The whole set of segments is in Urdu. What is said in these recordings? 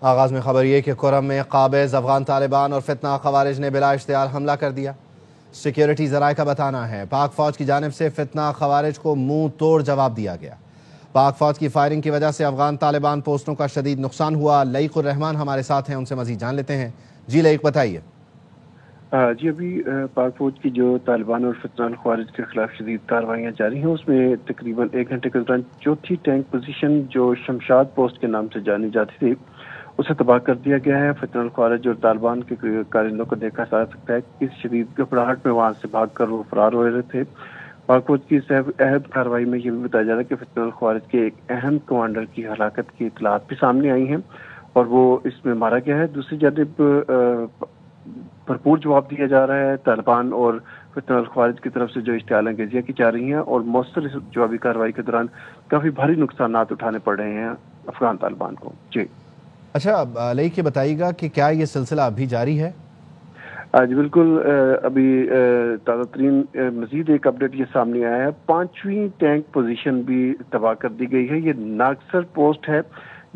آغاز میں خبر یہ کہ کرم میں قابض افغان طالبان اور فتنہ خوارج نے بلا اشتعال حملہ کر دیا۔ سیکیورٹی ذرائع کا بتانا ہے پاک فوج کی جانب سے فتنہ خوارج کو منہ توڑ جواب دیا گیا۔ پاک فوج کی فائرنگ کی وجہ سے افغان طالبان پوسٹوں کا شدید نقصان ہوا۔ لئیق الرحمان ہمارے ساتھ ہیں، ان سے مزید جان لیتے ہیں۔ جی لئیق، بتائیے۔ جی ابھی پاک فوج کی جو طالبان اور فتنہ خوارج کے خلاف شدید کارروائیاں جاری ہیں، اس میں تقریباً 1 گھنٹے کے دوران چوتھی ٹینک پوزیشن جو شمشاد پوسٹ کے نام سے جانی جاتی تھی اسے تباہ کر دیا گیا ہے۔ فتنہ خوارج اور طالبان کے کارندوں کو دیکھا جا سکتا ہے کہ اس شدید گھبراہٹ میں وہاں سے بھاگ کر وہ فرار ہو رہے تھے۔ پاک فوج کی اس اہم کارروائی میں یہ بھی بتایا جا رہا ہے کہ فتنہ خوارج کے ایک اہم کمانڈر کی ہلاکت کی اطلاعات بھی سامنے آئی ہیں اور وہ اس میں مارا گیا ہے۔ دوسری جانب بھرپور جواب دیا جا رہا ہے طالبان اور فتنہ خوارج کی طرف سے جو اشتعال انگیزیاں کی جا رہی ہیں، اور مؤثر جوابی کارروائی کے دوران کافی بھاری نقصانات اٹھانے پڑ رہے ہیں افغان طالبان کو۔ جی اچھا لئیق، یہ بتائیے گا کہ کیا یہ سلسلہ ابھی جاری ہے؟ جی بالکل، ابھی تازہ ترین مزید ایک اپڈیٹ یہ سامنے آیا ہے۔ 5ویں ٹینک پوزیشن بھی تباہ کر دی گئی ہے۔ یہ ناگسر پوسٹ ہے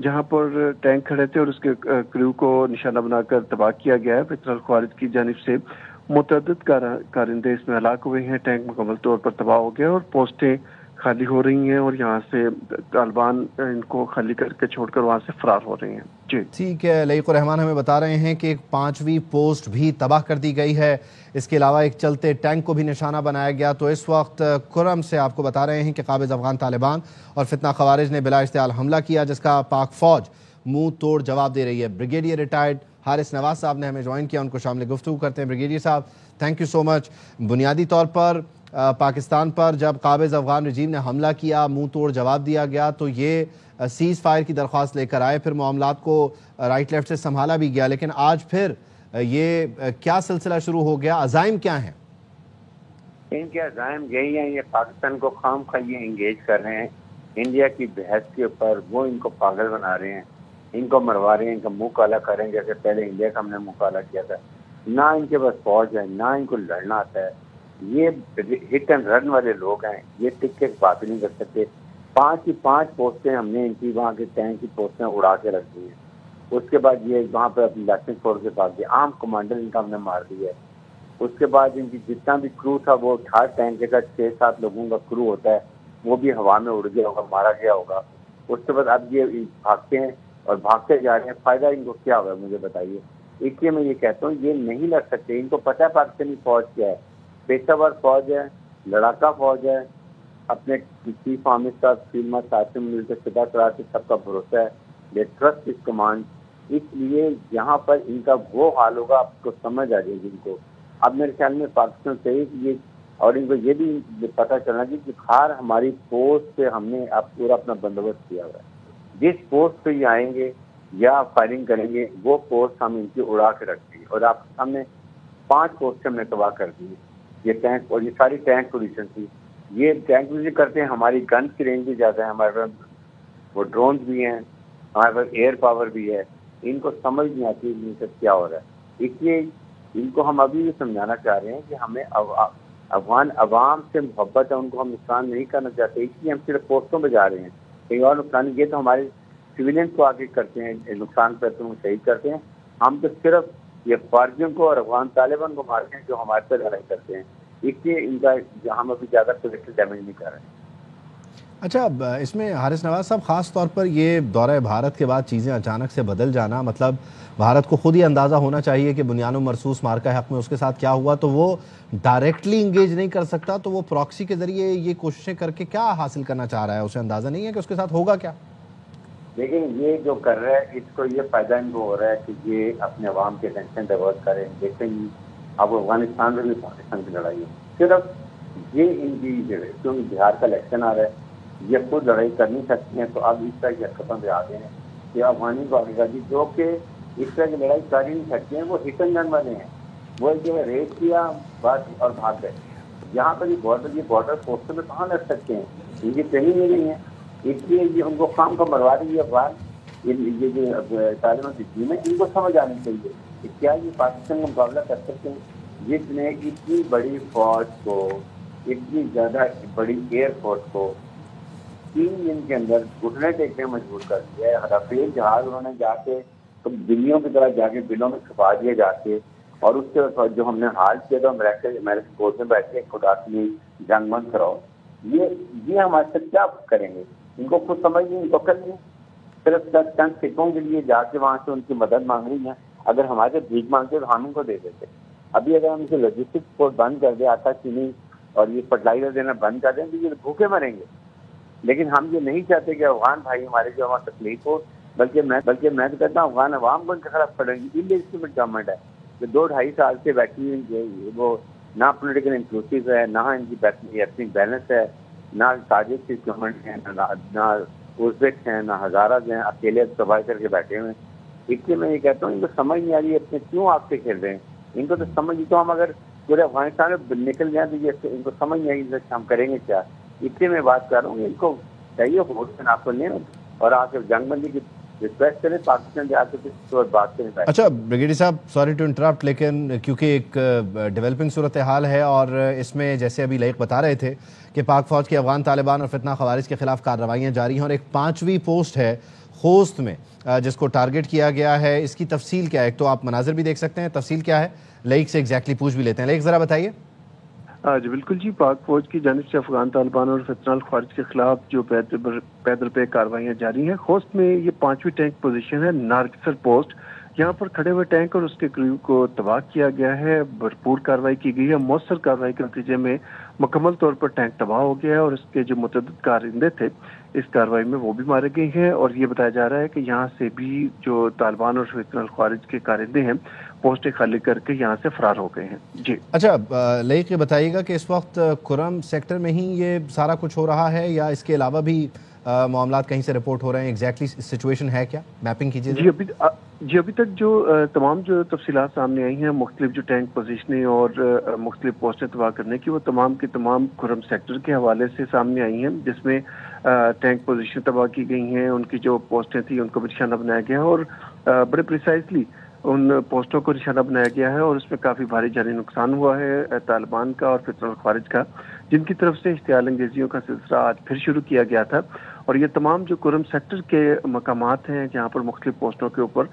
جہاں پر ٹینک کھڑے تھے اور اس کے کریو کو نشانہ بنا کر تباہ کیا گیا ہے۔ فتنہ خوارج کی جانب سے متعدد کارندے اس میں ہلاک ہوئے ہیں۔ ٹینک مکمل طور پر تباہ ہو گیا اور پوسٹیں خالی ہو رہی ہیں اور یہاں سے طالبان ان کو خالی کر کے چھوڑ کر وہاں سے فرار ہو رہے ہیں۔ جی ٹھیک ہے، لئیق الرحمان ہمیں بتا رہے ہیں کہ ایک 5ویں پوسٹ بھی تباہ کر دی گئی ہے۔ اس کے علاوہ ایک چلتے ٹینک کو بھی نشانہ بنایا گیا۔ تو اس وقت کرم سے آپ کو بتا رہے ہیں کہ قابض افغان طالبان اور فتنہ خوارج نے بلا اشتعال حملہ کیا، جس کا پاک فوج منہ توڑ جواب دے رہی ہے۔ بریگیڈیئر ریٹائرڈ حارث نواز صاحب نے ہمیں جوائن کیا، ان کو شامل گفتگو کرتے ہیں۔ بریگیڈیئر صاحب، تھینک یو سو مچ۔ بنیادی طور پر پاکستان پر جب قابض افغان رجیم نے حملہ کیا، منہ توڑ جواب دیا گیا، تو یہ سیز فائر کی درخواست لے کر آئے، پھر معاملات کو رائٹ لیفٹ سے سنبھالا بھی گیا، لیکن آج پھر یہ کیا سلسلہ شروع ہو گیا؟ عزائم کیا ہیں؟ ان کے عزائم یہی ہیں، یہ پاکستان کو خام خواہ انگیج کر رہے ہیں انڈیا کی بحث کے اوپر۔ وہ ان کو پاگل بنا رہے ہیں، ان کو مروا رہے ہیں، ان کا منہ کالا کریں گے جیسے پہلے انڈیا کا ہم نے منہ کالا کیا تھا۔ نہ ان کے پاس فوج ہے، نہ ان کو لڑنا آتا ہے۔ یہ ہٹ اینڈ رن والے لوگ ہیں، یہ ٹک کے بات نہیں کر سکتے۔ 5 کی 5 پوسٹیں ہم نے ان کی وہاں کے ٹینک کی پوسٹیں اڑا کے رکھ دی ہیں۔ اس کے بعد یہ وہاں پہ اپنی لاشیں چھوڑ کے بھاگ گئے، عام کمانڈر ان کا ہم نے مار دیا ہے۔ اس کے بعد ان کی جتنا بھی کرو تھا، وہ ہر ٹینک کا 6-7 لوگوں کا کرو ہوتا ہے، وہ بھی ہوا میں اڑ گیا ہوگا، مارا گیا ہوگا۔ اس کے بعد اب یہ بھاگتے ہیں اور بھاگتے جا رہے ہیں۔ فائدہ ان کو کیا ہوگا مجھے بتائیے؟ اس لیے میں یہ کہتا ہوں یہ نہیں لڑ سکتے۔ ان کو پتہ ہے پاکستانی فوج کیا ہے، پیشہ ور فوج ہے، لڑاکا فوج ہے۔ اپنے chief army staff field marshal Qasim Munir کے فدا کرا کے سب کا بھروسہ ہے، دے ٹرسٹ اس کمانڈ۔ اس لیے یہاں پر ان کا وہ حال ہوگا، آپ کو سمجھ آ جائے گی ان کو۔ اب میرے خیال میں پاکستان سے یہ، اور ان کو یہ بھی پتہ چلنا چاہیے کہ خار ہماری پوسٹ پہ ہم نے اب پورا اپنا بندوبست کیا ہوا ہے۔ جس پوسٹ پہ یہ آئیں گے یا فائرنگ کریں گے، وہ پوسٹ ہم ان کی اڑا کے رکھ دیں گے۔ اور آپ کے سامنے 5 پوسٹ ہم نے تباہ کر دی، یہ ٹینک، اور یہ ساری ٹینک پوزیشن تھی۔ یہ ٹینک پوزیشن کرتے ہیں، ہماری گن کی رینج بھی زیادہ ہے، ہمارے پاس وہ ڈرونز بھی ہیں، ہمارے پاس ایئر پاور بھی ہے۔ ان کو سمجھ نہیں آتی ان سے کیا ہو رہا ہے۔ اس لیے ان کو ہم ابھی بھی سمجھانا چاہ رہے ہیں کہ ہمیں افغان عوام سے محبت ہے، ان کو ہم نقصان نہیں کرنا چاہتے، اس لیے ہم صرف پوسٹوں پہ جا رہے ہیں۔ کہیں اور نقصان، یہ تو ہمارے سویلینس کو آگے کرتے ہیں، نقصان کرتے ہیں، شہید کرتے ہیں۔ ہم تو صرف یہ فارجیوں کو اور افغان طالبان کو مارتے ہیں جو ہمارے پہ لڑائی کرتے ہیں۔ اس لیے ان کا ہم ابھی زیادہ کولیکٹیو ڈیمیج نہیں کر رہے ہیں۔ اچھا، اس میں حارث نواز صاحب خاص طور پر یہ دورہ بھارت کے بعد چیزیں اچانک سے بدل جانا، مطلب بھارت کو خود ہی اندازہ ہونا چاہیے کہ بنیاد مرصوص مارکہ حق میں اس کے ساتھ کیا ہوا، تو وہ ڈائریکٹلی انگیج نہیں کر سکتا، تو وہ پراکسی کے ذریعے یہ کوششیں کر کے کیا حاصل کرنا چاہ رہا ہے؟ اسے اندازہ نہیں ہے کہ اس کے ساتھ ہوگا کیا؟ لیکن یہ جو کر رہا ہے، اس کو یہ فائدہ ان کو ہو رہا ہے کہ یہ اپنے عوام کے ٹینشن ڈائیورٹ کریں۔ دیکھیں گی اب افغانستان میں بھی پاکستان کی لڑائی ہے، صرف یہ ان کی کیونکہ بہار کا الیکشن آ رہا ہے، یہ خود لڑائی کر نہیں سکتی ہیں، تو اب اس طرح کی حرکتوں پہ آ گئے ہیں کہ افغانی باغی جو کہ اس طرح کی لڑائی کر ہی نہیں سکتے ہیں، وہ ہٹ اینڈ رن والے ہیں۔ وہ ایک جگہ ریٹ کیا بس اور بھاگ گئے۔ یہاں پر یہ بارڈر پوسٹوں میں کہاں لڑ سکتے ہیں؟ ان کی ٹریننگ نہیں ہے، اس لیے یہ ان کو خام کا مروا رہی ہے افغان۔ یہ جو طالبان کی ٹیم ہے، ان کو سمجھ آنی چاہیے کہ کیا یہ پاکستان کا مقابلہ کر سکتے ہیں، جس نے اتنی بڑی فوج کو، اتنی زیادہ بڑی ایئر فورس کو 3 دن کے اندر گھٹنے ٹیکنے مجبور کر دیا ہے۔ رافیل جہاز انہوں نے جا کے تو دلیوں کی طرح جا کے بلوں میں چھپا دیا جا کے، اور اس کے بعد جو ہم نے حال کیا تو امریکن کورٹ میں بیٹھ کے خدا کی جنگ بند کراؤ، یہ ہمارے ساتھ کیا کریں گے؟ ان کو خود سمجھ نہیں، ان کو کل نہیں، صرف چند سکوں کے لیے جا کے وہاں سے ان کی مدد مانگ رہی ہیں۔ اگر ہمارے بھیک مانگتے تو ہم ان کو دے دیتے۔ ابھی اگر ہم اسے لاجسٹکس کو بند کر دیں، آٹا چینی اور یہ فرٹیلائزر دینا بند کر دیں تو یہ بھوکے مریں گے۔ لیکن ہم یہ نہیں چاہتے کہ افغان بھائی ہمارے جو ہمارا تکلیف ہو، بلکہ میں تو کہتا ہوں افغان عوام کو ان کے خلاف کھڑے گی۔ انلیجیٹمیٹ گورنمنٹ ہے جو 2-2.5 سال سے بیٹھی ہوئی، وہ نہ پولیٹیکل انکلوسیو ہے، نہ ان کی ایتھنک بیلنس ہے، نہ تاجک کی گورنمنٹ ہے، نہ ازبیک ہیں، نہ ہزارہ ہیں، اکیلے تباہ کر کے بیٹھے ہوئے ہیں۔ اس لیے میں یہ کہتا ہوں ان کو سمجھ نہیں آ رہی ہے اپنے کیوں آپ سے کھیل رہے ہیں۔ ان کو تو سمجھ، تو ہم اگر پورے افغانستان میں نکل جائیں تو یہ ان کو سمجھ نہیں آئی ہم کریں گے کیا۔ اس لیے میں بات کر رہا ہوں ان کو چاہیے ووٹ سے آپ کو لیں اور آ کے جنگ بندی کی ریکویسٹ کریں، پاکستان جا کے بات کریں۔ اچھا بریگیڈیئر صاحب، سوری ٹو انٹرپٹ، لیکن کیونکہ ایک ڈیولپنگ صورتحال ہے اور اس میں جیسے ابھی لائق بتا رہے تھے کہ پاک فوج کی افغان طالبان اور فتنہ خوارج کے خلاف کارروائیاں جاری ہیں اور ایک 5ویں پوسٹ ہے خوست میں جس کو ٹارگٹ کیا گیا ہے، اس کی تفصیل کیا ہے؟ ایک تو آپ مناظر بھی دیکھ سکتے ہیں، تفصیل کیا ہے لائق سے ایگزیکٹلی پوچھ بھی لیتے ہیں۔ لائق ذرا بتائیے۔ جی بالکل جی، پاک فوج کی جانب سے افغان طالبان اور فتنہ الخوارج کے خلاف جو پیدل پہ کارروائیاں جاری ہیں۔ خوست میں یہ 5ویں ٹینک پوزیشن ہے، نارکسر پوسٹ، یہاں پر کھڑے ہوئے ٹینک اور اس کے کریو کو تباہ کیا گیا ہے، بھرپور کارروائی کی گئی ہے۔ مؤثر کارروائی کے نتیجے میں مکمل طور پر ٹینک تباہ ہو گیا ہے اور اس کے جو متعدد کارندے تھے اس کارروائی میں وہ بھی مارے گئے ہیں، اور یہ بتایا جا رہا ہے کہ یہاں سے بھی جو طالبان اور فتنہ الخوارج کے کارندے ہیں پوسٹیں خالی کر کے یہاں سے فرار ہو گئے ہیں۔ جی اچھا لائق یہ بتائیے گا کہ اس وقت کرم سیکٹر میں ہی یہ سارا کچھ ہو رہا ہے یا اس کے علاوہ بھی معاملات کہیں سے رپورٹ ہو رہے ہیں؟ ایگزیکٹلی سچویشن ہے کیا؟ میپنگ کیجیے۔ ابھی تک جو تمام جو تفصیلات سامنے آئی ہیں مختلف جو ٹینک پوزیشنیں اور مختلف پوسٹیں تباہ کرنے کی، وہ تمام کی تمام کرم سیکٹر کے حوالے سے سامنے آئی ہیں، جس میں ٹینک پوزیشن تباہ کی گئی ہیں، ان کی جو پوسٹیں تھیں ان کو بھی نشانہ بنایا گیا ہے اور بڑے پریسائزلی ان پوسٹوں کو نشانہ بنایا گیا ہے، اور اس میں کافی بھاری جانی نقصان ہوا ہے طالبان کا اور فتنہ الخوارج کا، جن کی طرف سے اشتعال انگیزیوں کا سلسلہ آج پھر شروع کیا گیا تھا۔ اور یہ تمام جو کرم سیکٹر کے مقامات ہیں جہاں پر مختلف پوسٹوں کے اوپر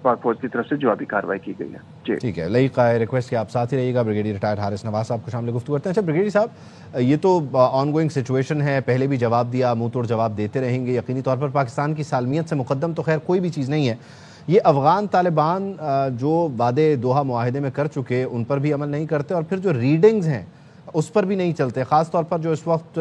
پاک فوج کی طرف سے جوابی کارروائی کی گئی ہے۔ جی ٹھیک ہے، لائق کا ریکویسٹ کہ آپ ساتھ ہی رہیے گا۔ بریگیڈیئر ریٹائرڈ حارث نواز صاحب کو شامل گفتگو کرتے ہیں۔ اچھا بریگیڈیئر صاحب، یہ تو آن گوئنگ سچویشن ہے، پہلے بھی جواب دیا، منہ توڑ جواب دیتے رہیں گے، یقینی طور پر پاکستان کی سالمیت سے مقدم تو خیر کوئی بھی چیز نہیں ہے۔ یہ افغان طالبان جو وعدے دوحہ معاہدے میں کر چکے ان پر بھی عمل نہیں کرتے اور پھر جو ریڈنگز ہیں اس پر بھی نہیں چلتے، خاص طور پر جو اس وقت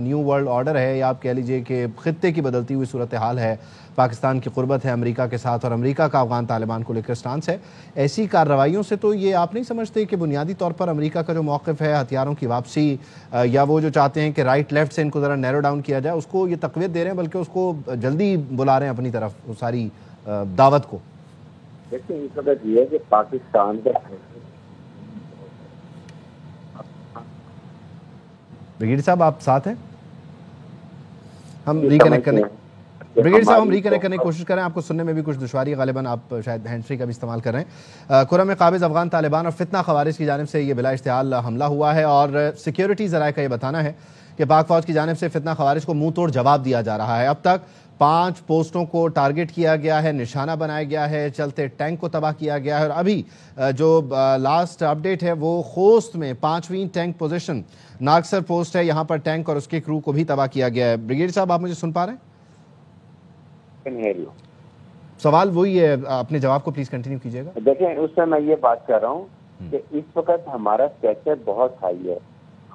نیو ورلڈ آرڈر ہے یا آپ کہہ لیجئے کہ خطے کی بدلتی ہوئی صورتحال ہے، پاکستان کی قربت ہے امریکہ کے ساتھ اور امریکہ کا افغان طالبان کو لے کر سٹانس ہے، ایسی کارروائیوں سے تو یہ آپ نہیں سمجھتے کہ بنیادی طور پر امریکہ کا جو موقف ہے ہتھیاروں کی واپسی یا وہ جو چاہتے ہیں کہ رائٹ لیفٹ سے ان کو ذرا نیرو ڈاؤن کیا جائے، اس کو یہ تقویت دے رہے ہیں بلکہ اس کو جلدی بلا رہے ہیں اپنی طرف وہ ساری دعوت کو؟ دیکھیں اس وقت یہ ہے کہ پاکستان کا بریگیڈیئر صاحب آپ ساتھ ہیں؟ ہم ریکنیکٹ کرنے بریگیڈیئر صاحب ہم ریکنیکٹ کرنے کی کوشش کریں، آپ کو سننے میں بھی کچھ دشواری ہے، غالباً آپ شاید ہینڈ فری کا بھی استعمال کر رہے ہیں۔ کرم میں قابض افغان طالبان اور فتنہ خوارج کی جانب سے یہ بلا اشتعال حملہ ہوا ہے اور سیکیورٹی ذرائع کا یہ بتانا ہے کہ پاک فوج کی جانب سے فتنہ خوارج کو منہ توڑ جواب دیا جا رہا ہے۔ اب تک 5 پوسٹوں کو ٹارگٹ کیا گیا ہے، نشانہ بنایا گیا ہے، چلتے ٹینک کو تباہ کیا گیا ہے اور ابھی جو لاسٹ اپڈیٹ ہے وہ خوست میں 5ویں ٹینک پوزیشن ناگسر پوسٹ ہے، یہاں پر ٹینک اور اس کے کرو کو بھی تباہ کیا گیا ہے۔ بریگیڈیئر صاحب آپ مجھے سن پا رہے ہیں؟ سوال وہی ہے، اپنے جواب کو پلیز کنٹینیو کیجیے گا۔ دیکھیں اس سے میں یہ بات کر رہا ہوں کہ اس وقت ہمارا اسٹیچر بہت ہائی ہے،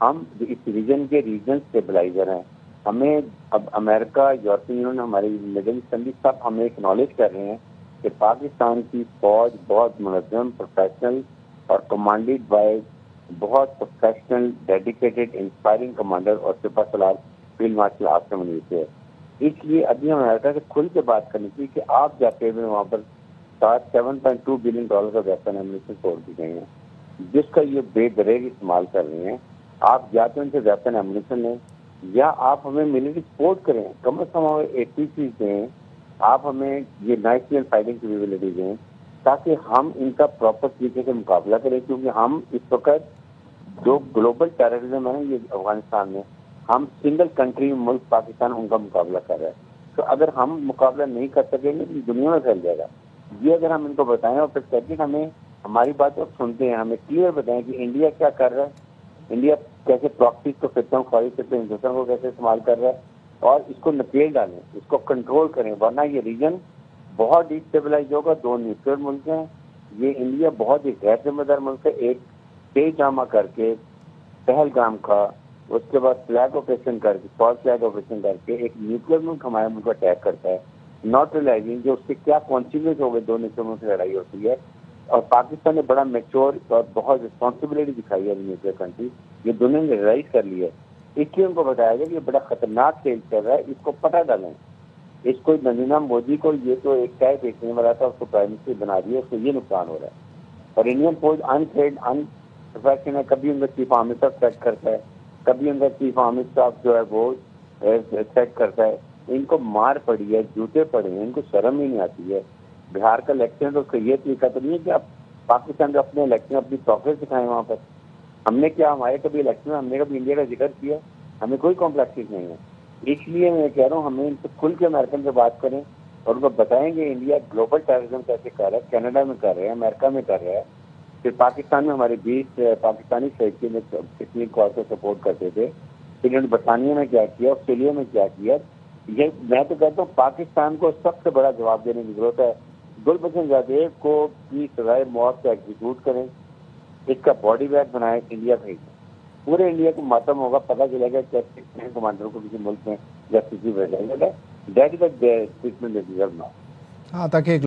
ہم اس ریجن کے ریجن اسٹیبلائزر ہیں، ہمیں اب امریکہ، یورپین یونین، ہماری مڈل اسمبلی سب ہمیں ایکنالج کر رہے ہیں کہ پاکستان کی فوج بہت منظم، پروفیشنل اور کمانڈیڈ بائی بہت پروفیشنل، ڈیڈیکیٹڈ، انسپائرنگ کمانڈر اور سپہ سالار فیلڈ مارشل عاصم منیر سے ہے۔ اس لیے ابھی ہم امریکہ سے کھل کے بات کرنی چاہیے کہ آپ جاتے ہوئے وہاں پر 7.2 بلین ڈالر کا ویپن ایمونیشن چھوڑ دی گئی ہیں جس کا یہ بے دریغ استعمال کر رہے ہیں۔ آپ جاتے ان سے ویپن ایمونیشن لیں یا آپ ہمیں ملٹری سپورٹ کریں، کم از کم ہمیں APCs دیں، آپ ہمیں یہ نائٹ اینڈ فائٹنگ کیپیبلٹی دیں تاکہ ہم ان کا پراپر طریقے سے مقابلہ کریں، کیونکہ ہم اس وقت جو گلوبل ٹیررزم ہے یہ افغانستان میں، ہم سنگل کنٹری ملک پاکستان ان کا مقابلہ کر رہا ہے، تو اگر ہم مقابلہ نہیں کر سکیں گے تو دنیا میں پھیل جائے گا۔ یہ اگر ہم ان کو بتائیں اور پھر سیکنڈ ہمیں ہماری بات کو سنتے ہیں، ہمیں کلیئر بتائیں کہ انڈیا کیا کر رہا ہے، انڈیا کیسے پراکسیز کو فتنوں خواہش سے ہندوستان کو کیسے استعمال کر رہا ہے، اور اس کو نکیل ڈالیں، اس کو کنٹرول کریں، ورنہ یہ ریجن بہت ڈیسٹیبلائز ہوگا. 2 نیوکلیر ملک ہیں، یہ انڈیا بہت ہی غیر ذمہ دار ملک ہے. ایک تیز ڈرامہ کر کے پہلگام کا، اس کے بعد فلیگ آپریشن کر کے، فالس فلیگ آپریشن کر کے ایک نیوکلیر ملک ہمارے ملک کو اٹیک کرتا ہے، ناٹ ریلائزنگ جو اس کے کیا کانسیکوینس ہو گئے. 2 نیوکلیر ملک سے لڑائی ہوتی ہے اور پاکستان نے بڑا میچور اور بہت رسپانسبلٹی دکھائی ہے نیوکلیر کنٹری، یہ دنیا نے ریلائز کر لی ہے. اس لیے ان کو بتایا گیا کہ یہ بڑا خطرناک کھیل چل رہا ہے، اس کو پتہ ڈالیں. اس کو نریندر مودی کو یہ تو ایک چائے بیچنے والا تھا، اس کو پرائم منسٹر بنا دیا، اس کو یہ نقصان ہو رہا ہے. اور انڈین فوج انٹرینڈ پروفیشنل ہے، کبھی ان کا چیف آرمی اسٹاف سیٹ کرتا ہے، کبھی ان کا چیف آرمی اسٹاف جو ہے وہ سیٹ کرتا ہے. ان کو مار پڑی ہے، جوتے پڑے ہیں، ان کو شرم ہی نہیں آتی ہے. بہار کا الیکشن تو اس کا یہ طریقہ تو نہیں ہے کہ آپ پاکستان کے اپنے الیکشن اپنی پروگریس دکھائیں وہاں پر. ہم نے کیا، ہمارے کبھی الیکشن میں ہم نے کبھی انڈیا کا ذکر کیا؟ ہمیں کوئی کمپلیکسز نہیں ہے. اس لیے میں کہہ رہا ہوں ہمیں ان سے کھل کے امریکن سے بات کریں اور ان کو بتائیں کہ انڈیا گلوبل ٹیررزم کیسے کر رہا ہے، کینیڈا میں کر رہا ہے، امریکہ میں کر رہا ہے. پھر پاکستان میں ہمارے 20 پاکستانی شہری میں کتنی کال کو سپورٹ کرتے تھے. پھر برطانیہ میں کیا کیا، آسٹریلیا میں کیا کیا. یہ میں تو کہتا ہوں پاکستان کو سب سے بڑا جواب دینے کی ضرورت ہے. گلبشن زادے کو کی سزائے موت سے ایگزیکیوٹ کریں، اس کا باڈی بیگ بنائیں، انڈیا بھیجیں. پورے انڈیا کو ماتم ہوگا، پتہ چلے گا کہ کمانڈر کو کسی ملک میں جسٹس بھی بھیجا جائے گا. That is the treatment that deserve now. ہاں تاکہ